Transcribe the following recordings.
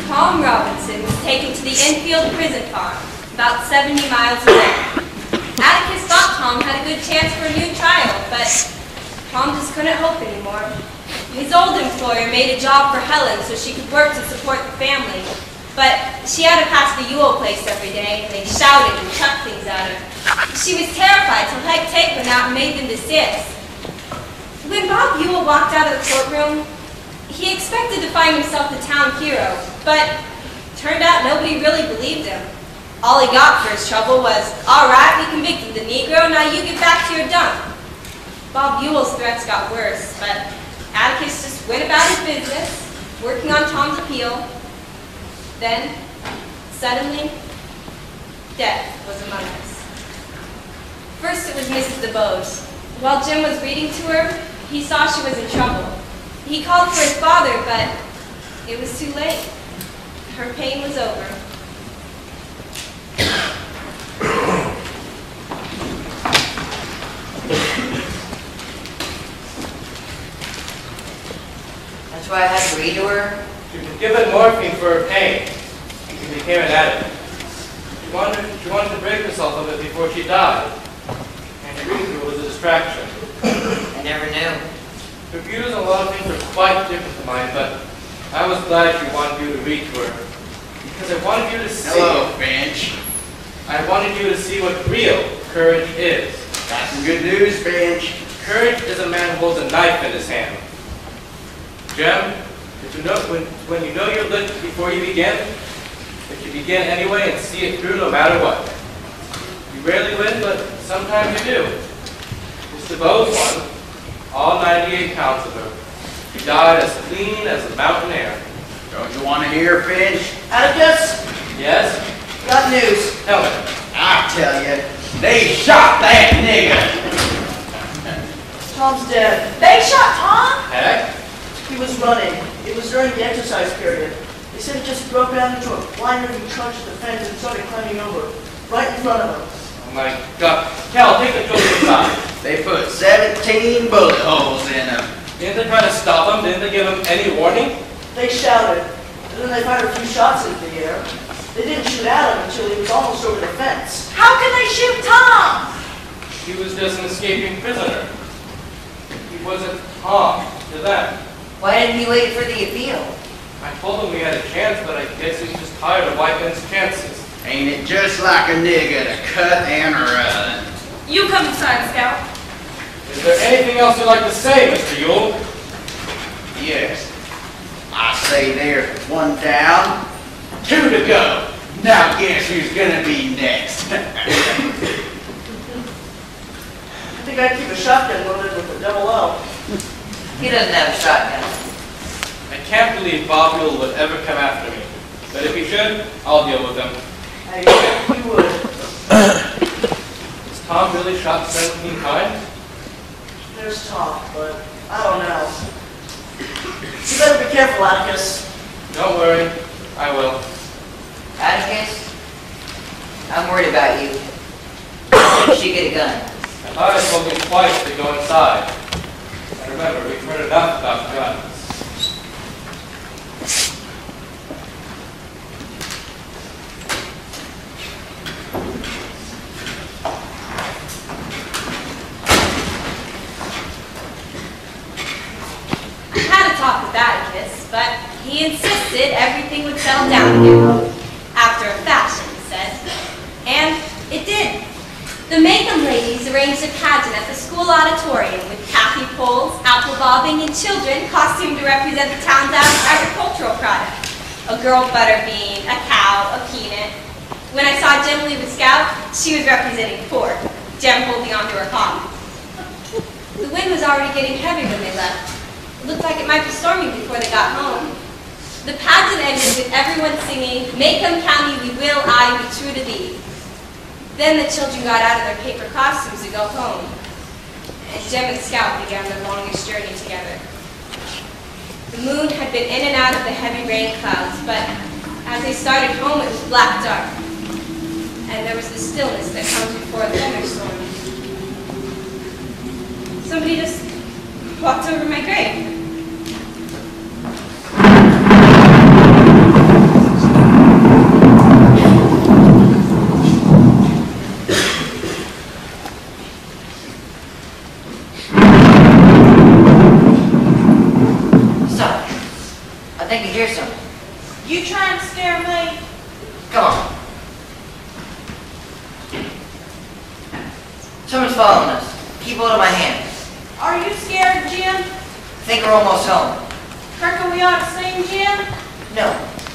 Tom Robinson was taken to the Enfield prison farm, about 70 miles away. Atticus thought Tom had a good chance for a new trial, but Tom just couldn't hope anymore. His old employer made a job for Helen so she could work to support the family, but she had to pass the Ewell place every day, and they shouted and chucked things at her. She was terrified till Heck Tate went out and made them desist. When Bob Ewell walked out of the courtroom, he expected to find himself the town hero, but turned out nobody really believed him. All he got for his trouble was, "All right, we convicted the Negro, now you get back to your dump." Bob Ewell's threats got worse, but Atticus just went about his business, working on Tom's appeal. Then, suddenly, death was among us. First it was Mrs. Dubose. While Jim was reading to her, he saw she was in trouble. He called for his father, but it was too late. Her pain was over. That's why I had to read to her? She was given morphine for her pain. She became an addict. She wanted to break herself of it before she died. And reading to her was a distraction. I never knew. Her views on a lot of things are quite different to mine, but I was glad she wanted you to read to her. Because I wanted you to see... Hello, Finch. I wanted you to see what real courage is. Got some good news, Finch. Courage is a man who holds a knife in his hand. Jem, when you know your lit before you begin, if you begin anyway and see it through no matter what. You rarely win, but sometimes you do. Miss Dubose won. All 98 pounds of her. She died as clean as the mountain air. Don't you want to hear, Finch? Atticus, Yes? got news. Tell me. I tell you, they shot that nigger. Tom's dead. They shot Tom? Heck? He was running. It was during the exercise period. They said he just broke down into a blind-moving trunch at the fence and started climbing over, right in front of him. Oh my God. Cal, take the children inside. They put 17 bullet holes in them. Didn't they try to stop him? Didn't they give him any warning? They shouted, and then they fired a few shots into the air. They didn't shoot at him until he was almost over the fence. How can they shoot Tom? He was just an escaping prisoner. He wasn't Tom to them. Why didn't he wait for the appeal? I told him we had a chance, but I guess he's just tired of wiping his chances. Ain't it just like a nigger to cut and run? You come inside, Scout. Is there anything else you'd like to say, Mr. Ewell? Yes. I say there's one down, 2 to go. Now guess who's gonna be next? I think I'd keep a shotgun loaded with a double L. He doesn't have a shotgun. I can't believe Bob Ewell would ever come after me. But if he should, I'll deal with him. You would. Has Tom really shot 17 times? There's Tom, but I don't know. You better be careful, Atticus. Don't worry, I will. Atticus, I'm worried about you. When did she get a gun? I thought I told him twice to go inside. And remember, we've heard enough about guns. Atticus, but he insisted everything would settle down again. After a fashion, he said. And it did. The Maycomb ladies arranged a pageant at the school auditorium with taffy poles, apple bobbing, and children costumed to represent the town's agricultural products. A girl butter bean, a cow, a peanut. When I saw Jem leave the Scout, she was representing pork, Jem holding onto her hog. The wind was already getting heavy when they left. It looked like it might be storming before they got home. The pageant ended with everyone singing, "Maycomb County, we will, I be true to thee." Then the children got out of their paper costumes to go home. And Jem and Scout began their longest journey together. The moon had been in and out of the heavy rain clouds, but as they started home, it was black dark. And there was the stillness that comes before a thunderstorm. Somebody just walked over my grave. think you hear something. You trying to scare me? Come on. Someone's following us. Keep hold of my hand. Are you scared, Jim? I think we're almost home. Reckon we ought to sing, Jim? No.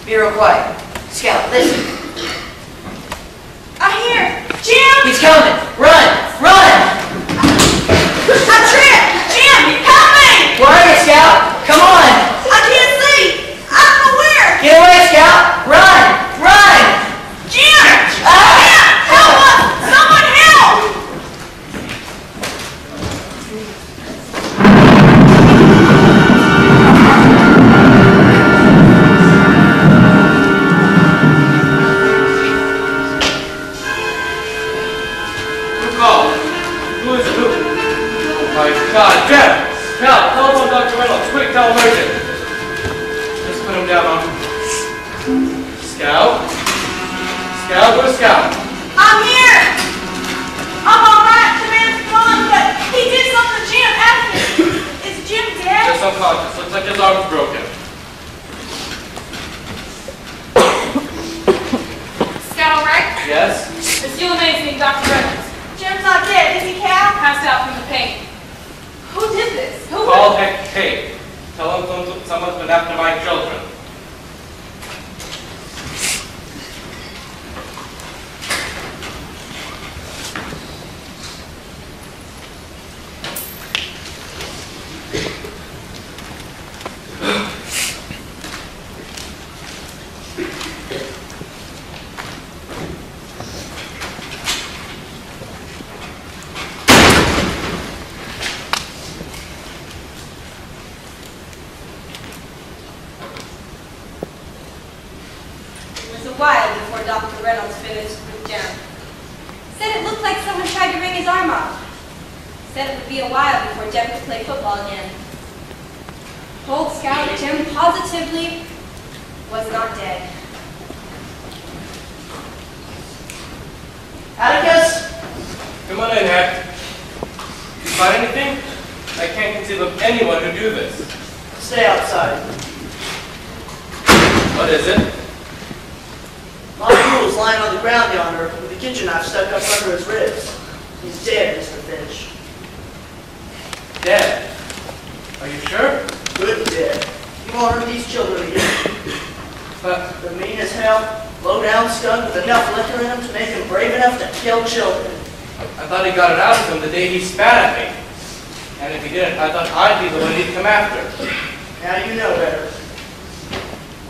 Be real quiet. Scout, listen. I hear. Jim! He's coming. Run! Run! I tripped! Jim, help me! Where are you, Scout? Come on! I can't see! I don't know where! Get away, Scout! Run! Run! Jim! Ah! Jim! Help us! Someone help! God, Jim! Cal, telephone Dr. Reynolds. Quick, tell him urgent. Just put him down on. Scout? Scout, where's Scout? I'm here! I'm alright, the man's gone, but he did something to Jim, Atticus. Is Jim dead? Just unconscious. Looks like his arm's broken. Scout alright? Yes? It still amazes me, Dr. Reynolds. Jim's not dead, is he, Cal? Passed out from the pain. Who did this? Who Call Kate. Tell him someone's been after my children. While before Dr. Reynolds finished with Jim. Said it looked like someone tried to wring his arm off. Said it would be a while before Jim could play football again. Told Scout that Jim positively was not dead. Atticus? Come on in, Hack. Did you find anything? I can't conceive of anyone who'd do this. Stay outside. What is it? Maudie was lying on the ground yonder with the kitchen knife stuck up under his ribs. He's dead, Mr. Finch. Dead. Are you sure? Good and dead. You won't hurt these children again. But The mean as hell, low-down skunk with enough liquor in him to make him brave enough to kill children. I thought he got it out of him the day he spat at me. And if he didn't, I thought I'd be the one he'd come after. Now you know better.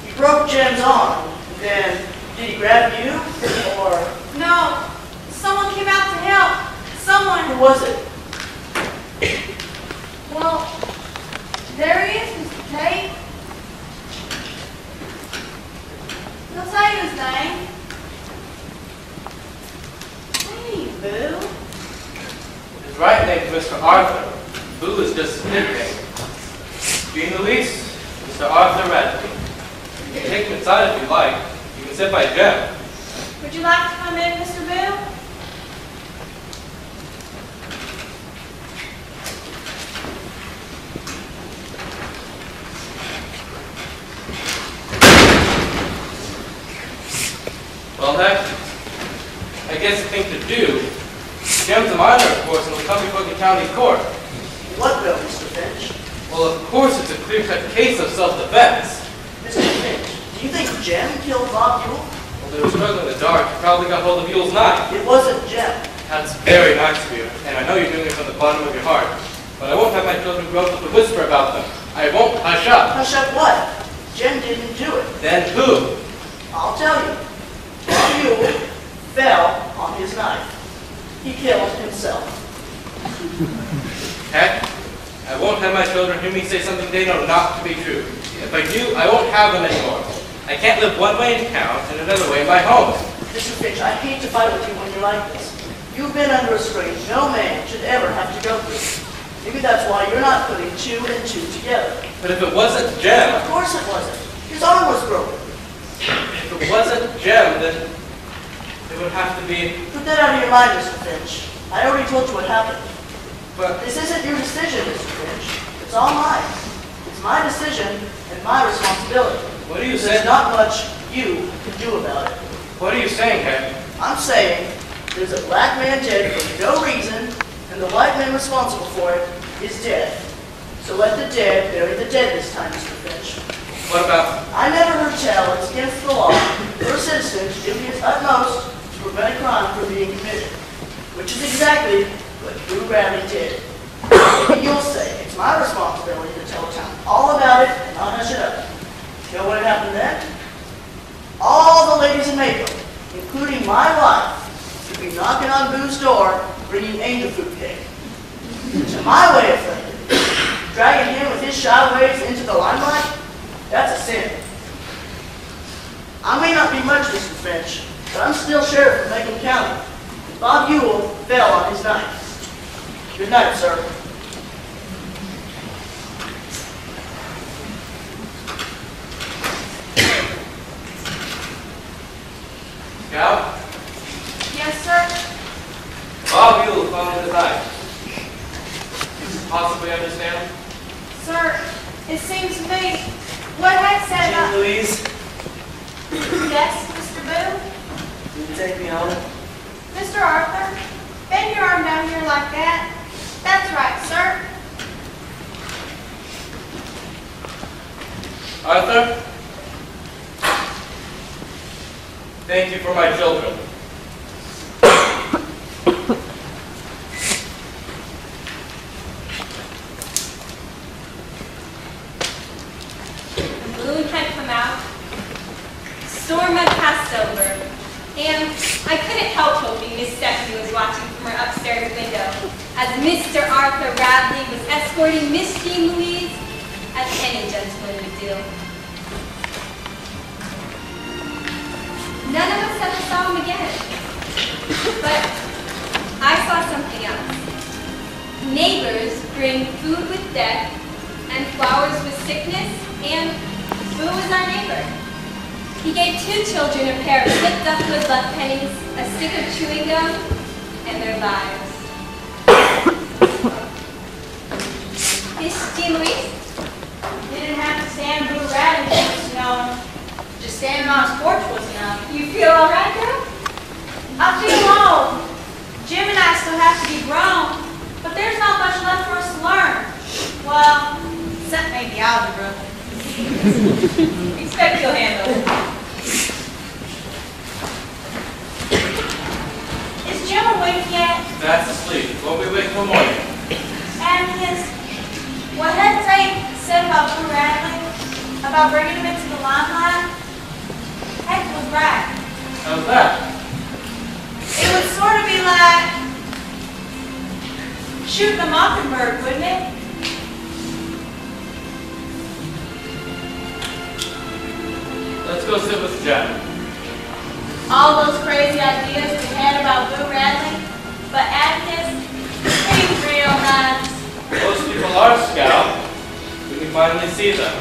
He broke Jim's arm, and then did he grab you, or No. Someone came out to help. Someone. who was it? Well, there he is, Mr. Tate. He'll tell you his name. Hey, Boo. His right name's Mr. Arthur. Boo is just his nickname. Jean Louise, Mr. Arthur Radley. You can take him inside if you like. You can sit by Jim. Would you like to come in, Mr. Boo? Well, heck, I guess the thing to do, Jim's a minor, of course, and will come before the county court. What bill, Mr. Finch? Well, of course, it's a clear-cut case of self-defense. Mr. Finch, do you think Jim killed Bob Yule? Well, they were struggling in the dark. You probably got hold of Yule's knife. It wasn't Jim. That's very nice of you, and I know you're doing it from the bottom of your heart. But I won't have my children grow up to whisper about them. I won't hush up. Hush up what? Jim didn't do it. Then who? I'll tell you. Bob Yule fell on his knife. He killed himself. Heck, I won't have my children hear me say something they know not to be true. If I do, I won't have them anymore. I can't live one way in town and another way in my home. Mr. Finch, I hate to fight with you when you're like this. You've been under a strain no man should ever have to go through. Maybe that's why you're not putting 2 and 2 together. But if it wasn't Jim, Of course it wasn't. His arm was broken. if it wasn't Jim, then it would have to be. Put that out of your mind, Mr. Finch. I already told you what happened. But This isn't your decision, Mr. Finch. It's all mine. It's my decision and my responsibility. What are you There's saying? not much you can do about it. What are you saying, Captain? I'm saying there's a black man dead for no reason, and the white man responsible for it is dead. So let the dead bury the dead this time, Mr. Finch. What about... I never heard tell it's against the law for a citizen to do his utmost to prevent a crime from being committed, which is exactly what Boo Radley did. Maybe you'll say it's my responsibility to tell the town all about it and not hush it up. You know what happened then? All the ladies in Mayfield, including my wife, would be knocking on Boo's door, bringing angel food cake. To my way of thinking, dragging him with his shy ways into the limelight, that's a sin. I may not be much, Mr. Finch, but I'm still sheriff of Macomb County. And Bob Ewell fell on his knife. Good night, sir. Scout? Yes, sir. Bob Ewell fell on his knife. You can possibly understand? Sir, it seems to me what Hank said about... Louise, Yes, Mr. Boo? will you take me home? Mr. Arthur, bend your arm down here like that. That's right, sir. Arthur? Thank you for my children. The moon had come out, storm had passed over, and I couldn't help hoping Miss Stephanie was watching from her upstairs window as Mr. Arthur Radley was escorting Miss Jean Louise as any gentleman would do. None of us ever saw him again, but I saw something else. Neighbors bring food with death and flowers with sickness, and Boo was our neighbor. He gave 2 children a pair of zipped up good luck pennies, a stick of chewing gum, and their lives. Miss Jean Louise? You didn't have to stand Boo Radley to know him. Just standing on his porch was enough. You feel all right, girl? I feel old. Jim and I still have to be grown, but there's not much left for us to learn. Well, except maybe algebra. Expect you'll handle it. Is Jim awake yet? That's asleep. Won't we wait till morning? And what had Tate said about Boo Radley, about bringing him into the limelight, Heck was right. How's that? It would sort of be like shooting a mockingbird, wouldn't it? Let's go sit with Jen. All those crazy ideas we had about Boo Radley, but Atticus, he's real nice. Most people are, Scout. We can finally see them.